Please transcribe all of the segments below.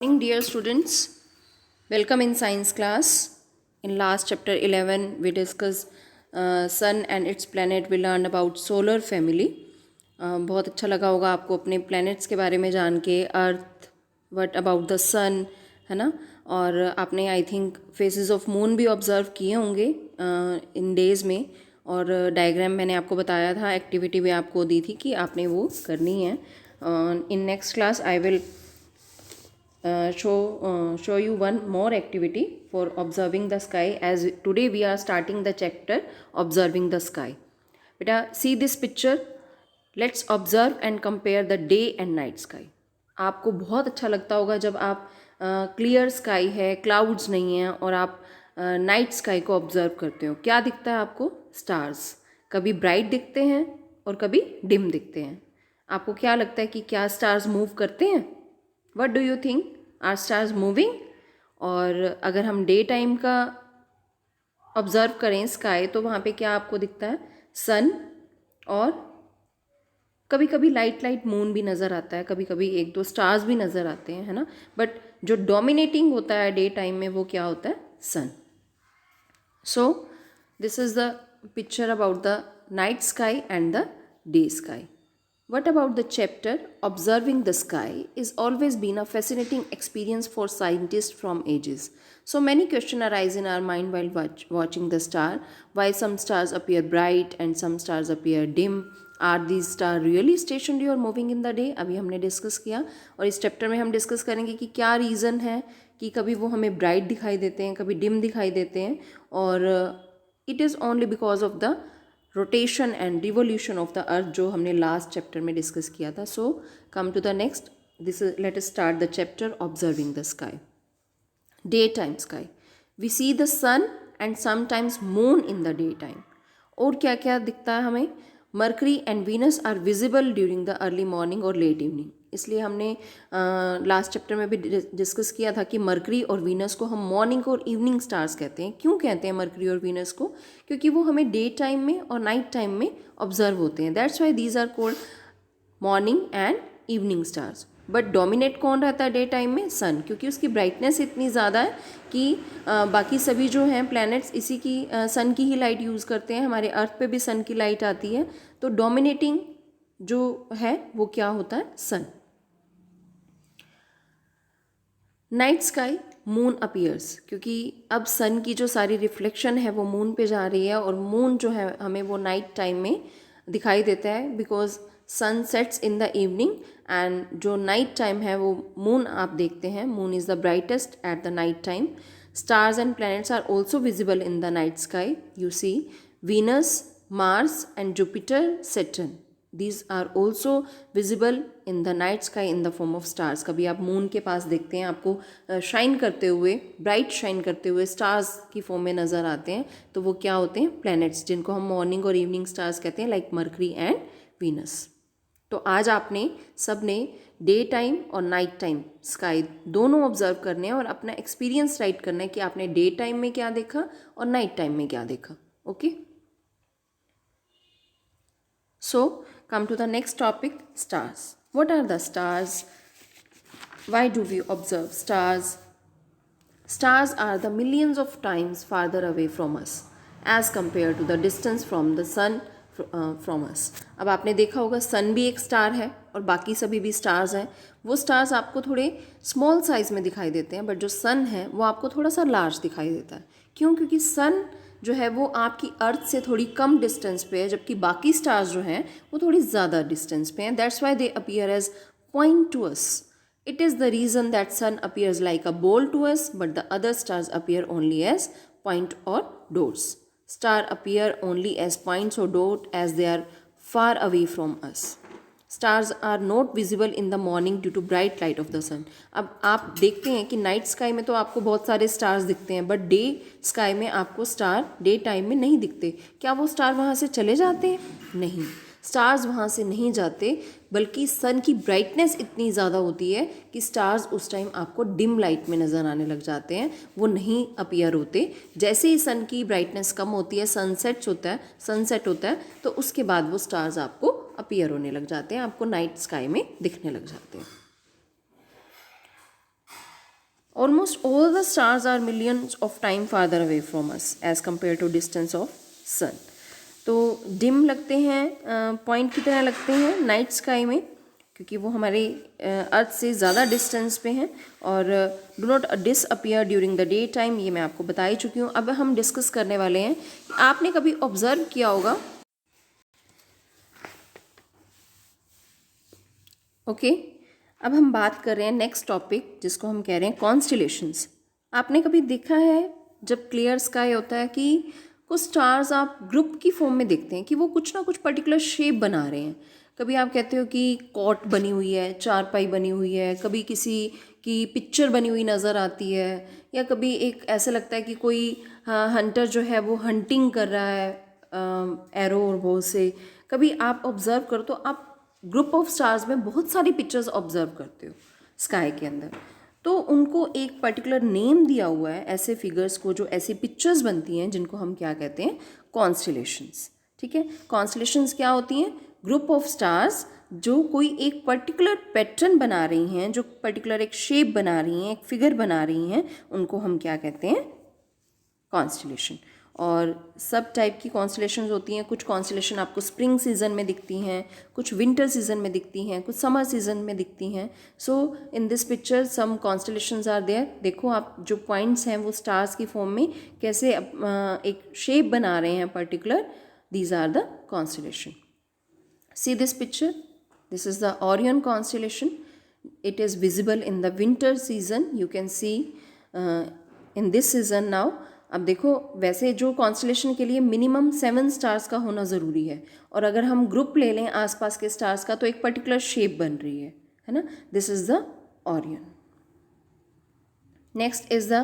Morning, dear students. Welcome in science class. In last chapter 11, we discussed sun and its planet. We learned about solar family. बहुत अच्छा लगा होगा आपको अपने planets के बारे में जान के. अर्थ, what about the sun, है ना. और आपने I think faces of moon भी ऑब्जर्व किए होंगे इन डेज़ में. और डायग्राम मैंने आपको बताया था, एक्टिविटी भी आपको दी थी कि आपने वो करनी है. In next class I will show you one more activity for observing the sky, as today we are starting the chapter observing the sky. Beta, see this picture. Let's observe and compare the day and night sky. आपको बहुत अच्छा लगता होगा जब आप clear sky है, clouds नहीं हैं, और आप नाइट स्काई को ऑब्जर्व करते हो. क्या दिखता है आपको? स्टार्स. कभी ब्राइट दिखते हैं और कभी डिम दिखते हैं. आपको क्या लगता है कि क्या स्टार्स मूव करते हैं? What do you think? Are stars moving? और अगर हम डे टाइम का ऑब्ज़र्व करें स्काई, तो वहाँ पे क्या आपको दिखता है? सन, और कभी कभी लाइट मून भी नज़र आता है, कभी कभी एक दो स्टार्स भी नज़र आते हैं, है ना. बट जो डोमिनेटिंग होता है डे टाइम में वो क्या होता है? Sun. So this is the picture about the night sky and the day sky. What about the chapter Observing the Sky is always been a fascinating experience for scientists from ages. So many questions arise in our mind while watching the star. Why some stars appear bright and some stars appear dim? Are these stars really stationary or moving in the day? अभी हमने discuss किया, और इस chapter में हम discuss करेंगे कि क्या रीज़न है कि कभी वो हमें ब्राइट दिखाई देते हैं, कभी डिम दिखाई देते हैं, और it is only because of the rotation and revolution of the earth, जो हमने लास्ट चैप्टर में डिस्कस किया था. So come to the next. This is let us start the chapter observing the sky. Day time sky. We see the sun and sometimes moon in the day time. और क्या क्या दिखता है हमें? Mercury and Venus are visible during the early morning और late evening. इसलिए हमने last chapter में भी डिस्कस किया था कि मरकरी और वीनस को हम मॉर्निंग और इवनिंग स्टार्स कहते हैं. क्यों कहते हैं मरकरी और वीनस को? क्योंकि वो हमें डे टाइम में और नाइट टाइम में ऑब्जर्व होते हैं. That's why these are called morning and evening stars. But dominate कौन रहता है डे टाइम में? सन, क्योंकि उसकी ब्राइटनेस इतनी ज़्यादा है कि बाकी सभी जो हैं प्लैनेट्स इसी की सन की ही लाइट यूज़ करते हैं. हमारे अर्थ पे भी सन की लाइट आती है, तो डोमिनेटिंग जो है वो क्या होता है? Sun. Night sky, moon appears. क्योंकि अब सन की जो सारी रिफ्लेक्शन है वो मून पे जा रही है, और मून जो है हमें वो नाइट टाइम में दिखाई देता है, because sun sets in the evening. And जो नाइट टाइम है वो मून आप देखते हैं, moon is the brightest at the night time. Stars and planets are also visible in the night sky. You see Venus, Mars and Jupiter, Saturn. These are also visible in the night sky in the form of stars. कभी आप moon के पास देखते हैं, आपको shine करते हुए, bright shine करते हुए स्टार्स की फॉर्म में नज़र आते हैं, तो वो क्या होते हैं? प्लैनेट्स, जिनको हम मॉर्निंग और इवनिंग स्टार्स कहते हैं, लाइक मरकरी एंड वीनस. तो आज आपने सब ने डे टाइम और नाइट टाइम स्काई दोनों ऑब्जर्व करने हैं और अपना एक्सपीरियंस राइट करना है कि आपने डे टाइम में क्या देखा और नाइट टाइम में क्या देखा. Okay. So come to the next topic, stars. What are the stars? Why do we observe stars? Stars are the millions of times farther away from us as compared to the distance from the sun from us. अब आपने देखा होगा सन भी एक star है और बाकी सभी भी स्टार्स हैं. वो स्टार्स आपको थोड़े स्मॉल साइज में दिखाई देते हैं, बट जो सन है वो आपको थोड़ा सा लार्ज दिखाई देता है. क्यों? क्योंकि सन जो है वो आपकी अर्थ से थोड़ी कम डिस्टेंस पे है, जबकि बाकी स्टार्स जो हैं वो थोड़ी ज़्यादा डिस्टेंस पे हैं. That's why they appear as point to us. It is the reason that sun appears like a ball to us, but the other stars appear only as point or dots. Star appear only as points or dot as they are far away from us. Stars are not visible in the morning due to bright light of the sun. अब आप देखते हैं कि night sky में तो आपको बहुत सारे स्टार्स दिखते हैं, बट डे स्काई में आपको स्टार डे टाइम में नहीं दिखते. क्या वो स्टार वहाँ से चले जाते हैं? नहीं, स्टार्स वहाँ से नहीं जाते, बल्कि सन की ब्राइटनेस इतनी ज़्यादा होती है कि स्टार्स उस टाइम आपको डिम लाइट में नज़र आने लग जाते हैं, वो नहीं अपीयर होते. जैसे ही सन की ब्राइटनेस कम होती है, सनसेट होता है, तो उसके बाद वो स्टार्स आपको अपीयर होने लग जाते हैं, आपको नाइट स्काई में दिखने लग जाते हैं. almost all the stars are millions of time farther away from us as compared to distance of sun. तो डिम लगते हैं, पॉइंट की तरह लगते हैं नाइट स्काई में, क्योंकि वो हमारे अर्थ से ज़्यादा डिस्टेंस पे हैं और do not disappear during the day time, ये मैं आपको बता ही चुकी हूँ. अब हम डिस्कस करने वाले हैं, आपने कभी ऑब्जर्व किया होगा, ओके. अब हम बात कर रहे हैं नेक्स्ट टॉपिक जिसको हम कह रहे हैं कॉन्स्टिलेशंस. आपने कभी देखा है जब क्लियर स्काई होता है कि कुछ स्टार्स आप ग्रुप की फॉर्म में देखते हैं कि वो कुछ ना कुछ पर्टिकुलर शेप बना रहे हैं. कभी आप कहते हो कि कॉट बनी हुई है, चारपाई बनी हुई है, कभी किसी की पिक्चर बनी हुई नज़र आती है, या कभी एक ऐसा लगता है कि कोई हंटर जो है वो हंटिंग कर रहा है एरो और बो से. कभी आप ऑब्ज़र्व करो तो आप ग्रुप ऑफ स्टार्स में बहुत सारी पिक्चर्स ऑब्जर्व करते हो स्काई के अंदर, तो उनको एक पर्टिकुलर नेम दिया हुआ है ऐसे फिगर्स को, जो ऐसी पिक्चर्स बनती हैं जिनको हम क्या कहते हैं, कॉन्स्टिलेशंस. ठीक है, कॉन्स्टिलेशंस क्या होती हैं, ग्रुप ऑफ स्टार्स जो कोई एक पर्टिकुलर पैटर्न बना रही हैं, जो पर्टिकुलर एक शेप बना रही हैं, एक फिगर बना रही हैं, उनको हम क्या कहते हैं, कॉन्स्टिलेशन. और सब टाइप की कॉन्स्टिलेशंस होती हैं. कुछ कॉन्स्टिलेशन आपको स्प्रिंग सीजन में दिखती हैं, कुछ विंटर सीजन में दिखती हैं, कुछ समर सीजन में दिखती हैं. So in this picture some constellations are there. देखो आप जो पॉइंट्स हैं वो स्टार्स की फॉर्म में कैसे एक शेप बना रहे हैं particular. These are the constellation. See this picture. This is the Orion constellation. It is visible in the winter season. You can see in this season now. अब देखो, वैसे जो कॉन्स्टलेशन के लिए मिनिमम 7 स्टार्स का होना ज़रूरी है, और अगर हम ग्रुप ले लें आसपास के स्टार्स का तो एक पर्टिकुलर शेप बन रही है ना. This is the Orion. Next is the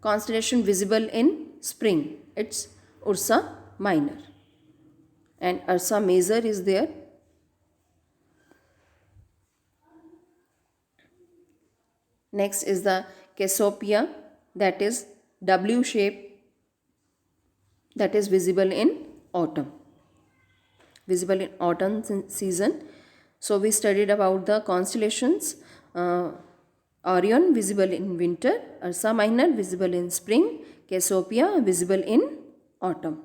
constellation visible in spring. It's Ursa Minor and Ursa Major is there. Next is the Cassiopeia, that is W shape, that is visible in autumn. Visible in autumn season. So we studied about the constellations. Orion visible in winter, Ursa Minor visible in spring, Cassiopeia visible in autumn.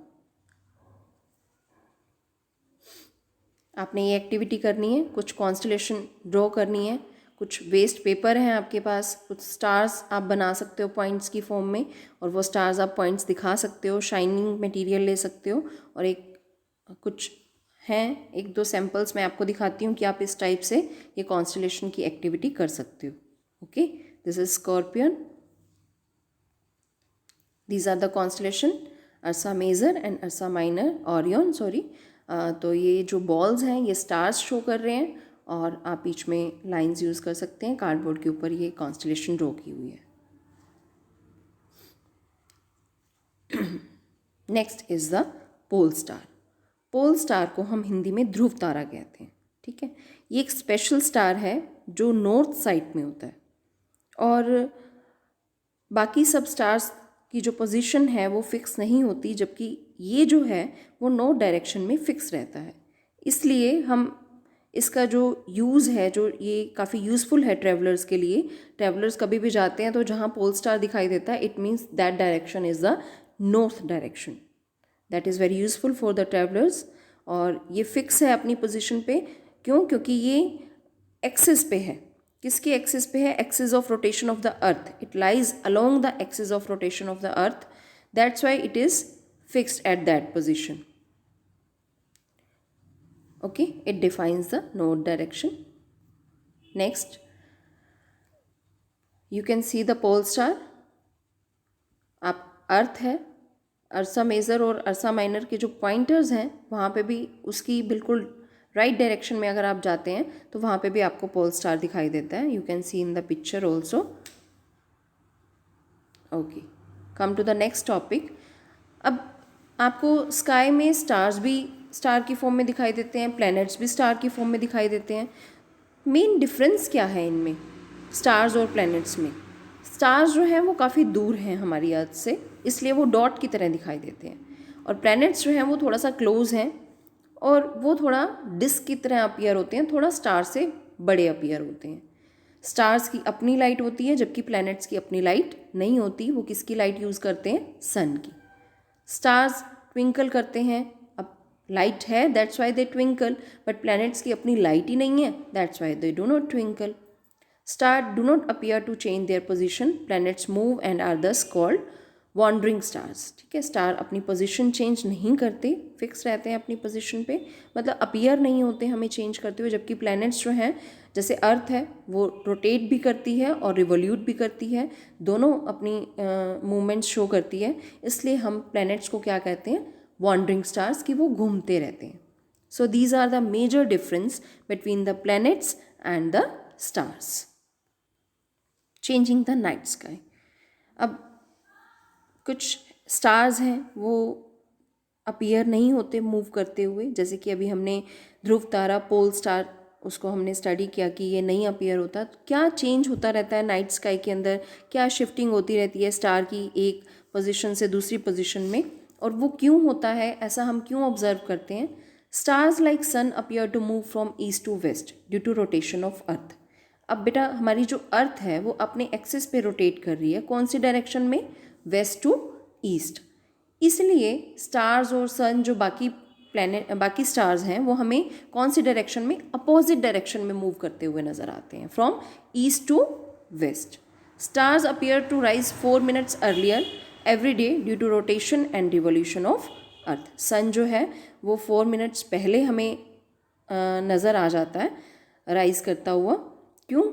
आपने ये activity करनी है, कुछ constellation draw करनी है. कुछ waste paper हैं आपके पास, कुछ स्टार्स आप बना सकते हो पॉइंट्स की फॉर्म में, और वो स्टार्स आप पॉइंट्स दिखा सकते हो. शाइनिंग मटेरियल ले सकते हो, और एक कुछ हैं, एक दो सैम्पल्स मैं आपको दिखाती हूँ कि आप इस टाइप से ये कॉन्स्टलेशन की एक्टिविटी कर सकते हो. Okay, this is scorpion. These are the constellation Ursa Major and Ursa Minor, Orion sorry. तो ये जो बॉल्स हैं ये स्टार्स शो कर रहे हैं, और आप बीच में लाइंस यूज़ कर सकते हैं. कार्डबोर्ड के ऊपर ये कॉन्स्टलेशन ड्रॉ की हुई है. Next is the pole star. Pole star को हम हिंदी में ध्रुव तारा कहते हैं. ठीक है, ये एक स्पेशल स्टार है जो नॉर्थ साइड में होता है, और बाकी सब स्टार्स की जो पोजीशन है वो फिक्स नहीं होती, जबकि ये जो है वो नॉर्थ डायरेक्शन में फिक्स रहता है. इसलिए हम इसका जो यूज़ है, जो ये काफ़ी यूज़फुल है ट्रैवलर्स के लिए. ट्रैवलर्स कभी भी जाते हैं तो जहाँ पोल स्टार दिखाई देता है, it means that direction is the north direction. That is very useful for the travellers. और ये फिक्स है अपनी पोजीशन पे. क्यों? क्योंकि ये एक्सिस पे है. किसके एक्सिस पे है? Axis of rotation of the earth. It lies along the axis of rotation of the earth. That's why it is fixed at that position. Okay, it defines the north direction. Next, you can see the pole star. आप अर्थ है, अर्सा major और अर्सा minor के जो pointers हैं वहाँ पे भी उसकी बिल्कुल राइट डायरेक्शन में अगर आप जाते हैं तो वहाँ पे भी आपको पोल स्टार दिखाई देता है. You can see in the picture also. Okay, come to the next topic. अब आपको स्काई में स्टार्स भी स्टार की फॉर्म में दिखाई देते हैं, प्लैनेट्स भी स्टार की फॉर्म में दिखाई देते हैं. मेन डिफरेंस क्या है इनमें, स्टार्स और प्लैनेट्स में? स्टार्स जो हैं वो काफ़ी दूर हैं हमारी अर्थ से, इसलिए वो डॉट की तरह दिखाई देते हैं, और प्लैनेट्स जो हैं वो थोड़ा सा क्लोज हैं और वो थोड़ा डिस्क की तरह अपीयर होते हैं, थोड़ा स्टार से बड़े अपीयर होते हैं. स्टार्स की अपनी लाइट होती है जबकि प्लैनेट्स की अपनी लाइट नहीं होती, वो किसकी लाइट यूज़ करते हैं, सन की। स्टार्स ट्विंकल करते हैं, अब लाइट है that's why they twinkle, but planets की अपनी लाइट ही नहीं है that's why they do not twinkle. Star do not appear to change their position, planets move and are thus called wandering stars. ठीक है, स्टार अपनी position change नहीं करते, फिक्स रहते हैं अपनी पोजीशन पे, मतलब अपीयर नहीं होते हमें चेंज करते हुए, जबकि प्लैनेट्स जो हैं जैसे अर्थ है वो रोटेट भी करती है और रिवोल्यूट भी करती है, दोनों अपनी मूवमेंट्स शो करती है, इसलिए हम प्लैनेट्स को क्या कहते हैं, वॉन्डरिंग स्टार्स, कि वो घूमते रहते हैं। So these are the major difference between the planets and the stars. Changing the night sky, अब कुछ स्टार्स हैं वो अपीयर नहीं होते मूव करते हुए, जैसे कि अभी हमने ध्रुव तारा, पोल स्टार, उसको हमने स्टडी किया कि ये नहीं अपीयर होता। तो क्या चेंज होता रहता है नाइट स्काई के अंदर, क्या शिफ्टिंग होती रहती है स्टार की एक पोजीशन से दूसरी पोजीशन में, और वो क्यों होता है, ऐसा हम क्यों ऑब्जर्व करते हैं। Stars like sun appear to move from east to west due to rotation of earth. अब बेटा हमारी जो अर्थ है वो अपने एक्सिस पे रोटेट कर रही है, कौन सी डायरेक्शन में, वेस्ट टू ईस्ट, इसलिए स्टार्स और सन जो बाकी स्टार्स हैं वो हमें कौन सी डायरेक्शन में, अपोजिट डायरेक्शन में मूव करते हुए नजर आते हैं, from east to west. Stars appear to rise 4 minutes earlier every day due to rotation and revolution of earth. Sun जो है वो 4 मिनट्स पहले हमें नज़र आ जाता है राइज करता हुआ, क्यों,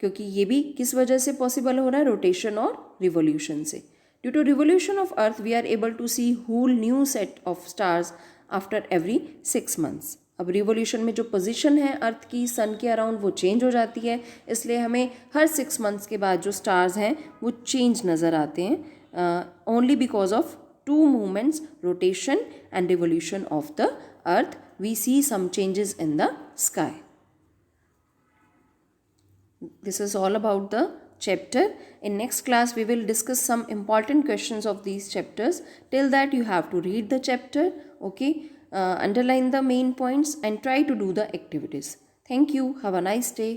क्योंकि ये भी किस वजह से पॉसिबल हो रहा है, रोटेशन और रिवोल्यूशन से। Due to revolution of Earth, we are able to see whole new set of stars after every 6 months. अब रिवोल्यूशन में जो पोजीशन है अर्थ की सन के अराउंड वो चेंज हो जाती है, इसलिए हमें हर 6 मंथ्स के बाद जो स्टार्स हैं वो चेंज नज़र आते हैं, only because of 2 movements, rotation and revolution of the earth, we see some changes in the sky. This is all about the chapter. In next class we will discuss some important questions of these chapters. Till that you have to read the chapter, okay, underline the main points and try to do the activities. Thank you. Have a nice day.